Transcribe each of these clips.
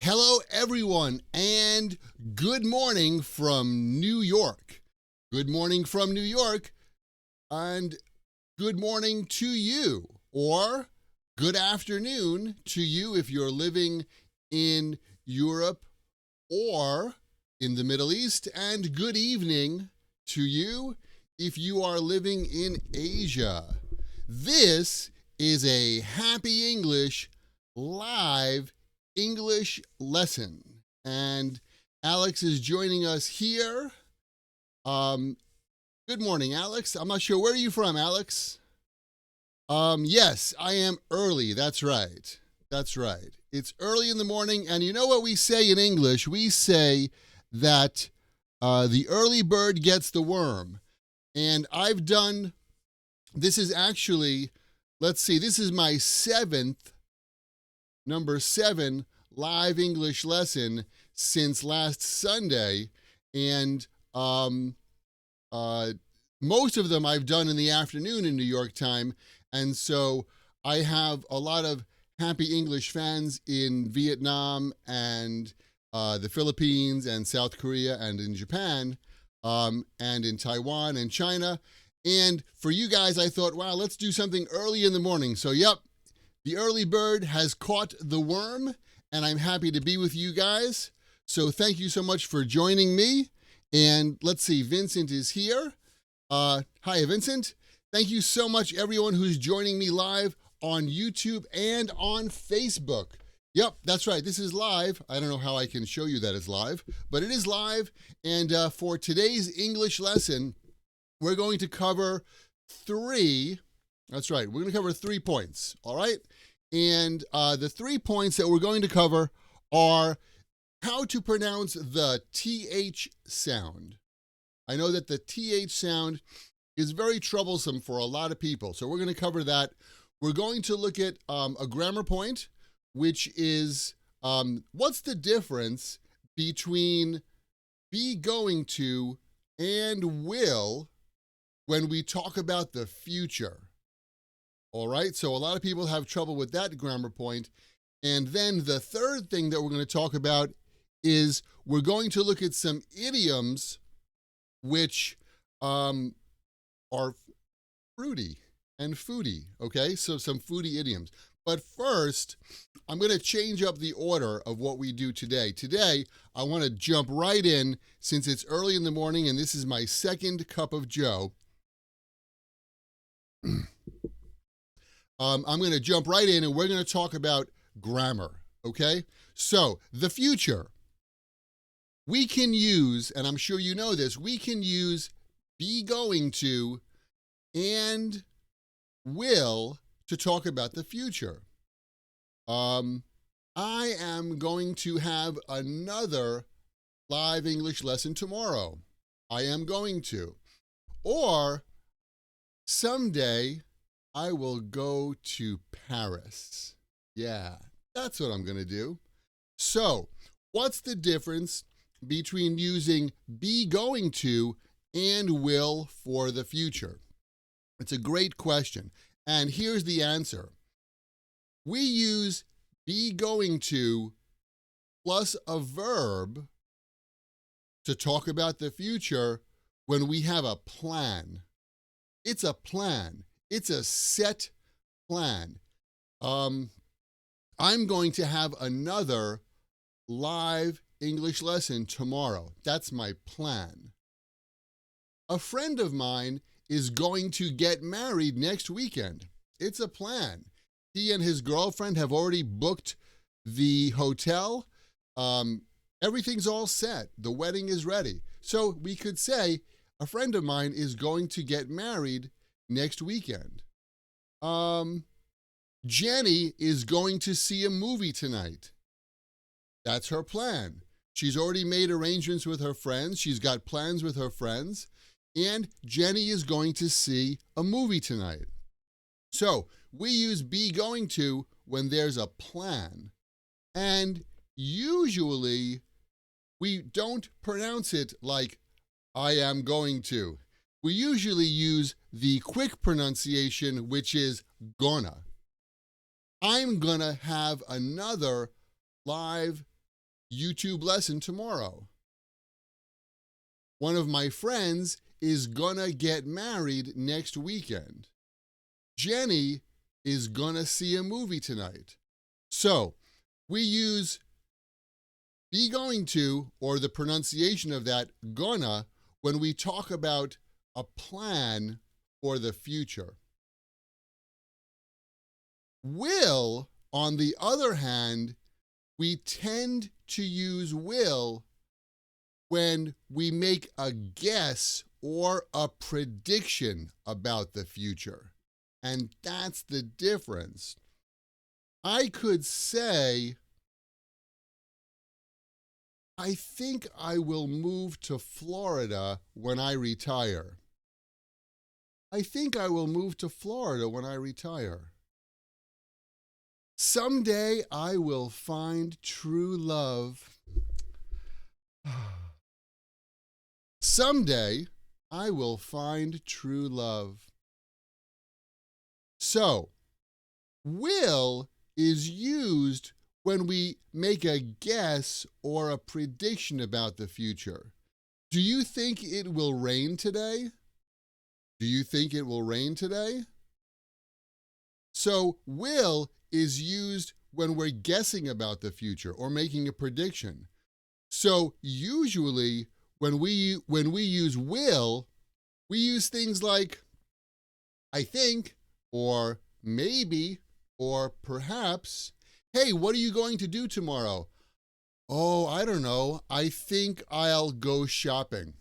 Hello, everyone, and good morning from New York. Good morning from New York, and good morning to you, or good afternoon to you if you're living in Europe or in the Middle East, and good evening to you if you are living in Asia. This is a Happy English live English lesson, and Alex is joining us here. Good morning, Alex. I'm not sure, where are you from, Alex? Yes, I am early. That's right. It's early in the morning, and you know what we say in English? We say that the early bird gets the worm. And this is actually, this is my number 7 live English lesson since last Sunday, and most of them I've done in the afternoon in New York time, and so I have a lot of Happy English fans in Vietnam and the Philippines and South Korea and in Japan and in Taiwan and China. And for you guys, I thought, wow, let's do something early in the morning. So, yep, the early bird has caught the worm, and I'm happy to be with you guys. So thank you so much for joining me. And let's see, Vincent is here. Hi, Vincent. Thank you so much, everyone who's joining me live on YouTube and on Facebook. Yep, that's right. This is live. I don't know how I can show you that it's live, but it is live. And for today's English lesson, we're going to cover 3 points, all right? And the 3 points that we're going to cover are how to pronounce the TH sound. I know that the TH sound is very troublesome for a lot of people, so we're going to cover that. We're going to look at a grammar point, which is what's the difference between be going to and will when we talk about the future. All right, so a lot of people have trouble with that grammar point. And then the third thing that we're going to talk about is we're going to look at some idioms which are fruity and foodie, okay? So some foodie idioms. But first, I'm going to change up the order of what we do today. Today, I want to jump right in since it's early in the morning and this is my second cup of joe. I'm going to jump right in and we're going to talk about grammar, okay? So, the future. We can use, and I'm sure you know this, we can use be going to and will to talk about the future. I am going to have another live English lesson tomorrow. I am going to. Or someday, I will go to Paris. Yeah, that's what I'm going to do. So, what's the difference between using be going to and will for the future? It's a great question. And here's the answer. We use be going to plus a verb to talk about the future when we have a plan. It's a plan. It's a set plan. I'm going to have another live English lesson tomorrow. That's my plan. A friend of mine is going to get married next weekend. It's a plan. He and his girlfriend have already booked the hotel. Everything's all set. The wedding is ready. So we could say a friend of mine is going to get married next weekend. Jenny is going to see a movie tonight. That's her plan. She's already made arrangements with her friends. She's got plans with her friends. And Jenny is going to see a movie tonight. So we use be going to when there's a plan. And usually we don't pronounce it like I am going to. We usually use the quick pronunciation, which is gonna. I'm gonna have another live YouTube lesson tomorrow. One of my friends is gonna get married next weekend. Jenny is gonna see a movie tonight. So we use be going to, or the pronunciation of that, gonna, when we talk about a plan for the future. Will, on the other hand, we tend to use will when we make a guess or a prediction about the future. And that's the difference. I could say, I think I will move to Florida when I retire. I think I will move to Florida when I retire. Someday I will find true love. Someday I will find true love. So, will is used when we make a guess or a prediction about the future. Do you think it will rain today? Do you think it will rain today? So, will is used when we're guessing about the future or making a prediction. So, usually when we use will, we use things like I think, or maybe, or perhaps. Hey, what are you going to do tomorrow? Oh, I don't know. I think I'll go shopping.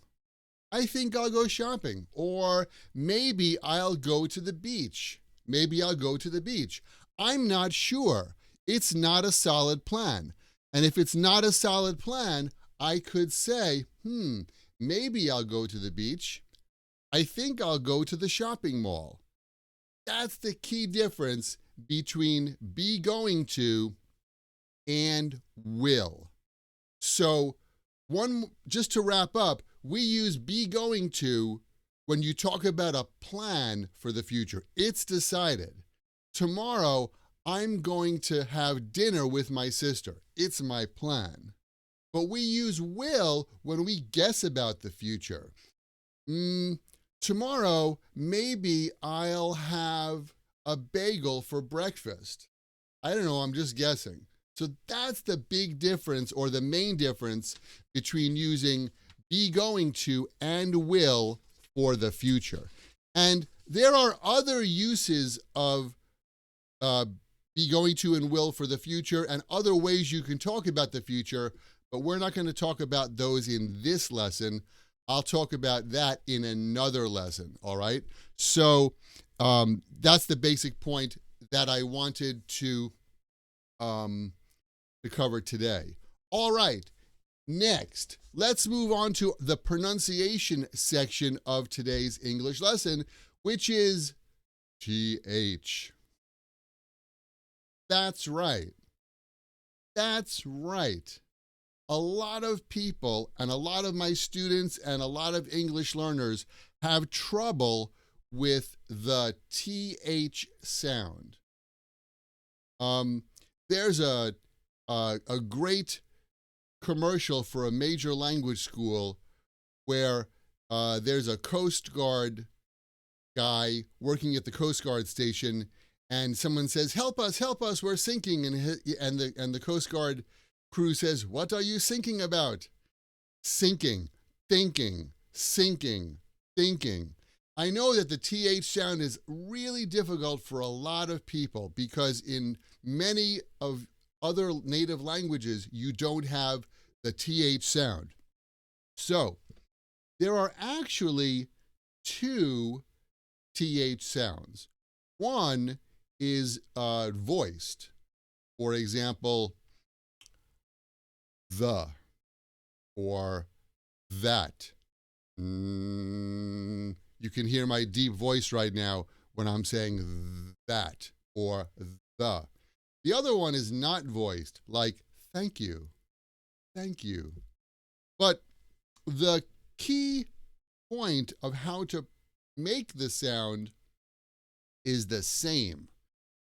I think I'll go shopping. Or maybe I'll go to the beach. Maybe I'll go to the beach. I'm not sure. It's not a solid plan. And if it's not a solid plan, I could say, maybe I'll go to the beach. I think I'll go to the shopping mall. That's the key difference between be going to and will. So just to wrap up, we use be going to when you talk about a plan for the future. It's decided. Tomorrow, I'm going to have dinner with my sister. It's my plan. But we use will when we guess about the future. Tomorrow, maybe I'll have a bagel for breakfast. I don't know, I'm just guessing. So that's the big difference, or the main difference, between using be going to and will for the future. And there are other uses of be going to and will for the future, and other ways you can talk about the future, but we're not going to talk about those in this lesson. I'll talk about that in another lesson, all right? So that's the basic point that I wanted to cover today. All right, next, let's move on to the pronunciation section of today's English lesson, which is TH. That's right. That's right. A lot of people and a lot of my students and a lot of English learners have trouble with the TH sound. There's a great commercial for a major language school where there's a Coast Guard guy working at the Coast Guard station, and someone says, help us, we're sinking. And the Coast Guard crew says, what are you sinking about? Sinking, thinking, sinking, thinking. I know that the TH sound is really difficult for a lot of people because in many of other native languages, you don't have the TH sound. So there are actually two TH sounds. One is voiced. For example, the or that. You can hear my deep voice right now when I'm saying that or the. The other one is not voiced, like thank you, thank you. But the key point of how to make the sound is the same,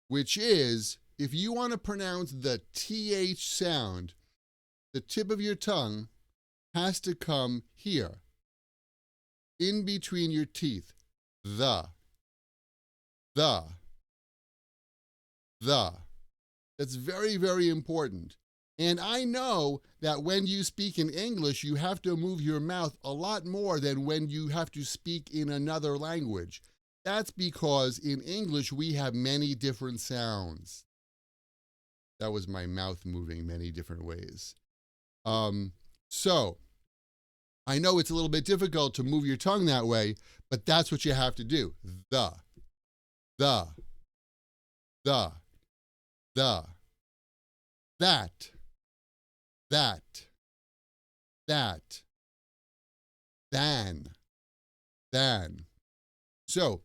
which is if you want to pronounce the TH sound, the tip of your tongue has to come here, in between your teeth. The. That's very, very important. And I know that when you speak in English, you have to move your mouth a lot more than when you have to speak in another language. That's because in English, we have many different sounds. That was my mouth moving many different ways. So I know it's a little bit difficult to move your tongue that way, but that's what you have to do. The. That. Than. So,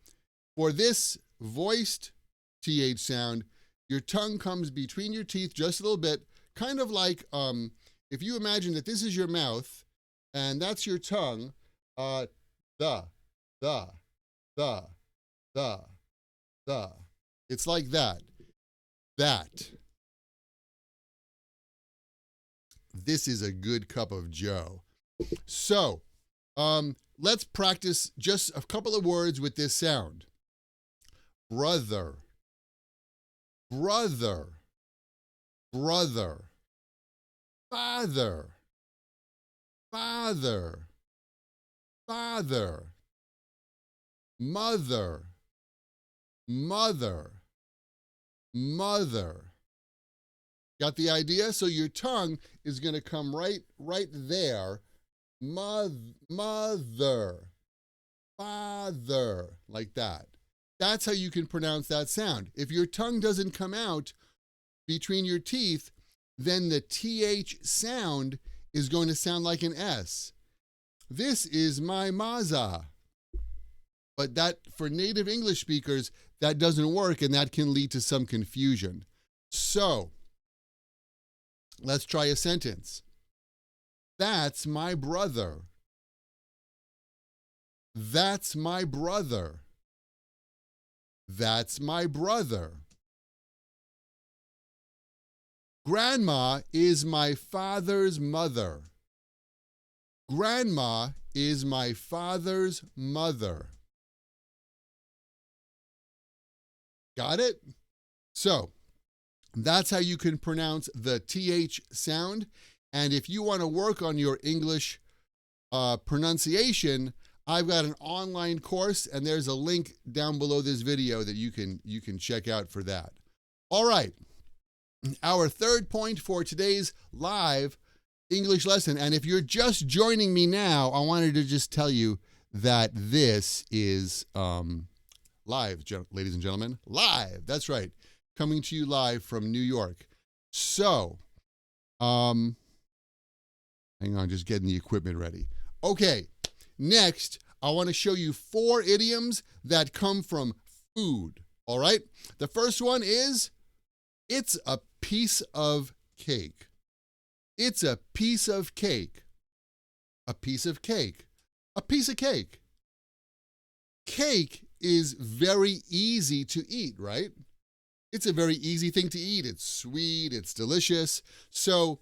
for this voiced TH sound, your tongue comes between your teeth just a little bit, kind of like if you imagine that this is your mouth and that's your tongue, the. It's like that. This is a good cup of joe. So, let's practice just a couple of words with this sound. Brother. Father. Mother. Got the idea? So your tongue is going to come right there. Mother. Father. Like that. That's how you can pronounce that sound. If your tongue doesn't come out between your teeth, then the TH sound is going to sound like an S. This is my maza. But that, for native English speakers, that doesn't work, and that can lead to some confusion. So, let's try a sentence. That's my brother. That's my brother. That's my brother. Grandma is my father's mother. Grandma is my father's mother. Got it? So, that's how you can pronounce the TH sound. And if you want to work on your English pronunciation, I've got an online course, and there's a link down below this video that you can check out for that. All right, our third point for today's live English lesson. And if you're just joining me now, I wanted to just tell you that this is live, ladies and gentlemen, live. That's right, coming to you live from New York. So, hang on, just getting the equipment ready. Okay. Next, I want to show you 4 idioms that come from food, all right? The first one is, it's a piece of cake. It's a piece of cake. A piece of cake. A piece of cake. Cake is very easy to eat, right? It's a very easy thing to eat. It's sweet, it's delicious, so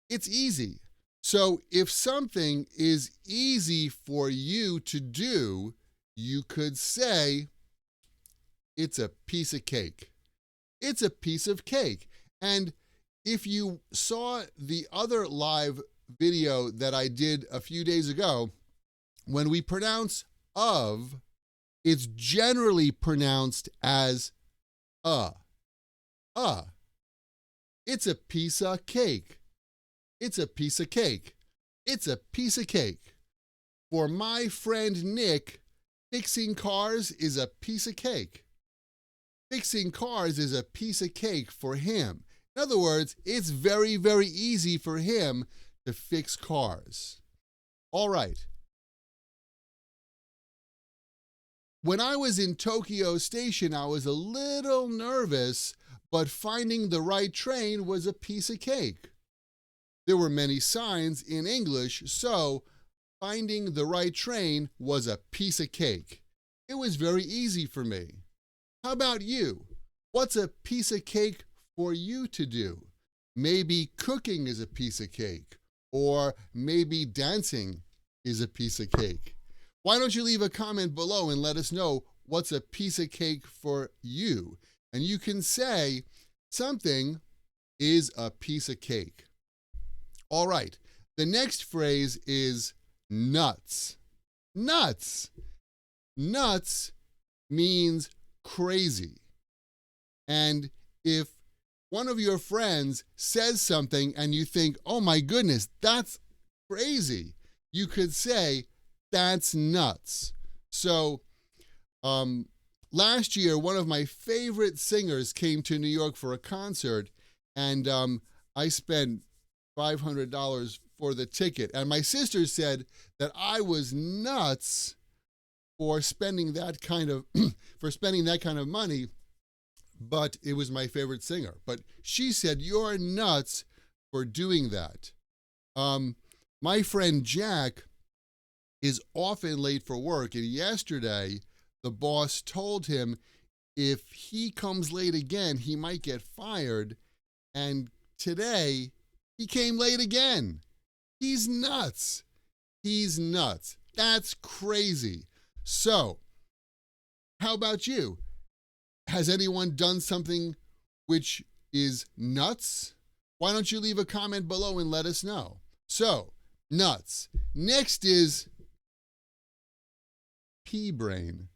it's easy. So if something is easy for you to do, you could say, it's a piece of cake. It's a piece of cake. And if you saw the other live video that I did a few days ago, when we pronounce of, it's generally pronounced as It's a piece of cake. It's a piece of cake. It's a piece of cake. For my friend Nick, fixing cars is a piece of cake. Fixing cars is a piece of cake for him. In other words, it's very, very easy for him to fix cars. All right. When I was in Tokyo Station, I was a little nervous, but finding the right train was a piece of cake. There were many signs in English, so finding the right train was a piece of cake. It was very easy for me. How about you? What's a piece of cake for you to do? Maybe cooking is a piece of cake, Or maybe dancing is a piece of cake. Why don't you leave a comment below and let us know what's a piece of cake for you? And you can say something is a piece of cake. All right. The next phrase is nuts. Nuts. Nuts means crazy. And if one of your friends says something and you think, oh my goodness, that's crazy, you could say, that's nuts. So last year, one of my favorite singers came to New York for a concert, and I spent $500 for the ticket. And my sister said that I was nuts for spending that kind of money, but it was my favorite singer. But she said, you're nuts for doing that. My friend Jack is often late for work, and yesterday the boss told him if he comes late again, he might get fired, and today he came late again. He's nuts. He's nuts. That's crazy. So, how about you? Has anyone done something which is nuts? Why don't you leave a comment below and let us know? So, nuts. Next is pea brain.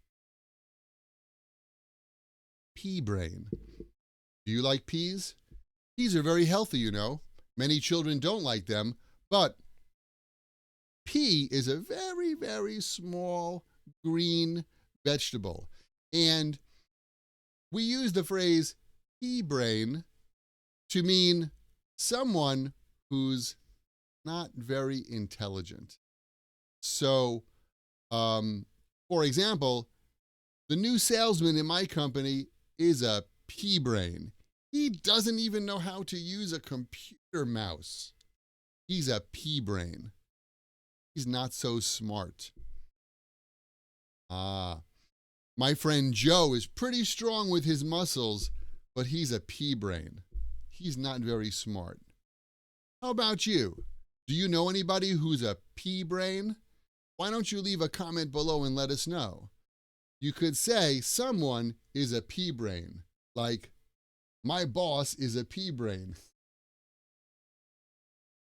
Pea brain. Do you like peas? Peas are very healthy, you know. Many children don't like them, but pea is a very, very small green vegetable. And we use the phrase pea brain to mean someone who's not very intelligent. So, for example, the new salesman in my company is a pea brain. He doesn't even know how to use a computer mouse. He's a pea brain. He's not so smart. My friend Joe is pretty strong with his muscles, but he's a pea brain. He's not very smart. How about you? Do you know anybody who's a pea brain? Why don't you leave a comment below and let us know? You could say someone is a pea brain, like, my boss is a pea brain.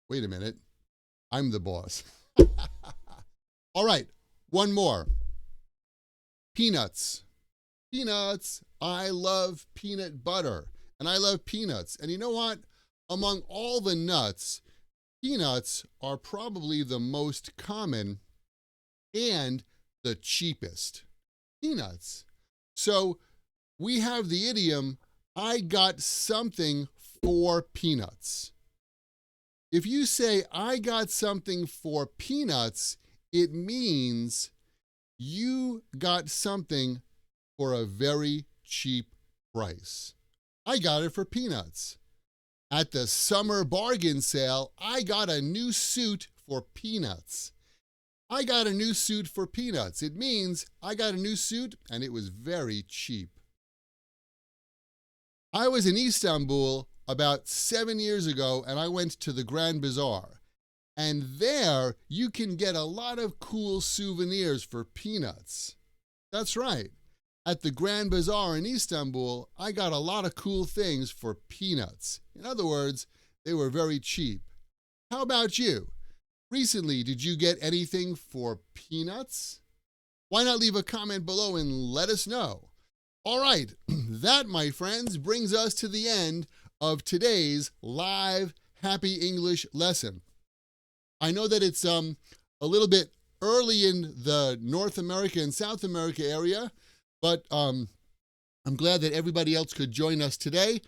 Wait a minute. I'm the boss. All right, one more. Peanuts. Peanuts. I love peanut butter, and I love peanuts. And you know what? Among all the nuts, peanuts are probably the most common and the cheapest. Peanuts. So we have the idiom, I got something for peanuts. If you say, I got something for peanuts, it means you got something for a very cheap price. I got it for peanuts. At the summer bargain sale, I got a new suit for peanuts. I got a new suit for peanuts. It means I got a new suit and it was very cheap. I was in Istanbul about 7 years ago, and I went to the Grand Bazaar. And there you can get a lot of cool souvenirs for peanuts. That's right. At the Grand Bazaar in Istanbul, I got a lot of cool things for peanuts. In other words, they were very cheap. How about you? Recently, did you get anything for peanuts? Why not leave a comment below and let us know? All right, that, my friends, brings us to the end of today's live Happy English lesson. I know that it's a little bit early in the North America and South America area, but I'm glad that everybody else could join us today.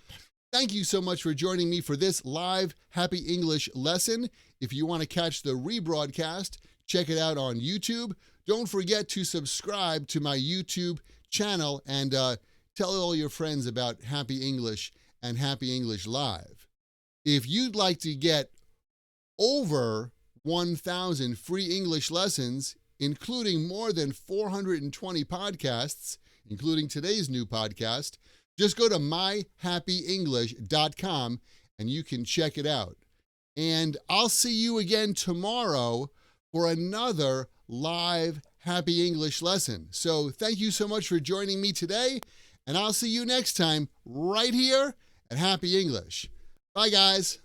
Thank you so much for joining me for this live Happy English lesson. If you want to catch the rebroadcast, check it out on YouTube. Don't forget to subscribe to my YouTube channel and tell all your friends about Happy English and Happy English Live. If you'd like to get over 1,000 free English lessons, including more than 420 podcasts, including today's new podcast, just go to myhappyenglish.com and you can check it out. And I'll see you again tomorrow for another live Happy English lesson. So thank you so much for joining me today, and I'll see you next time right here at Happy English. Bye, guys.